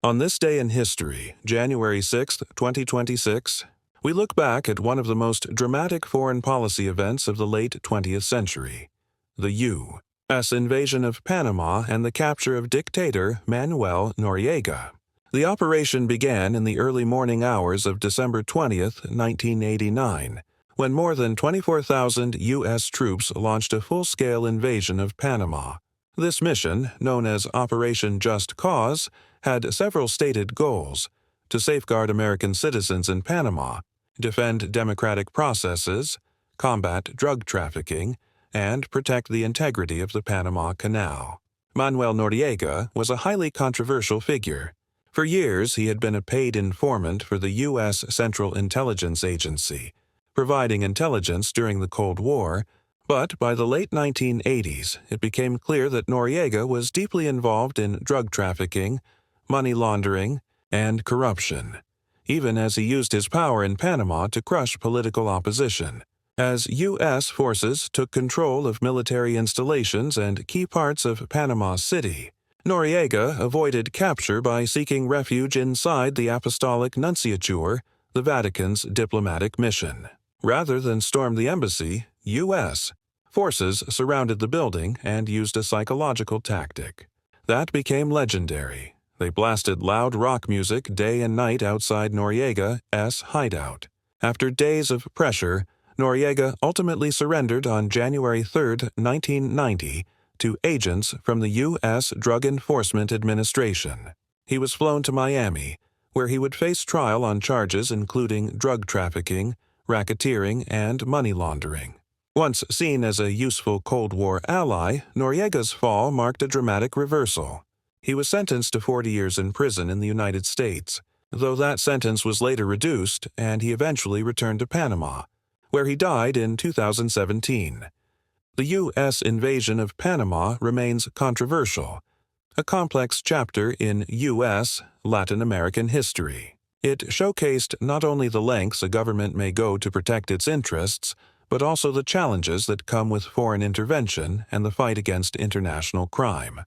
On this day in history, January 6, 2026, we look back at one of the most dramatic foreign policy events of the late 20th century, the U.S. invasion of Panama and the capture of dictator Manuel Noriega. The operation began in the early morning hours of December 20, 1989, when more than 24,000 U.S. troops launched a full-scale invasion of Panama. This mission, known as Operation Just Cause, had several stated goals: to safeguard American citizens in Panama, defend democratic processes, combat drug trafficking, and protect the integrity of the Panama Canal. Manuel Noriega was a highly controversial figure. For years, he had been a paid informant for the U.S. Central Intelligence Agency, providing intelligence during the Cold War, but by the late 1980s, it became clear that Noriega was deeply involved in drug trafficking, money laundering, and corruption, even as he used his power in Panama to crush political opposition. As U.S. forces took control of military installations and key parts of Panama City, Noriega avoided capture by seeking refuge inside the Apostolic Nunciature, the Vatican's diplomatic mission. Rather than storm the embassy, U.S. forces surrounded the building and used a psychological tactic. That became legendary. They blasted loud rock music day and night outside Noriega's hideout. After days of pressure, Noriega ultimately surrendered on January 3, 1990, to agents from the U.S. Drug Enforcement Administration. He was flown to Miami, where he would face trial on charges including drug trafficking, racketeering, and money laundering. Once seen as a useful Cold War ally, Noriega's fall marked a dramatic reversal. He was sentenced to 40 years in prison in the United States, though that sentence was later reduced and he eventually returned to Panama, where he died in 2017. The U.S. invasion of Panama remains controversial, a complex chapter in U.S. Latin American history. It showcased not only the lengths a government may go to protect its interests, but also the challenges that come with foreign intervention and the fight against international crime.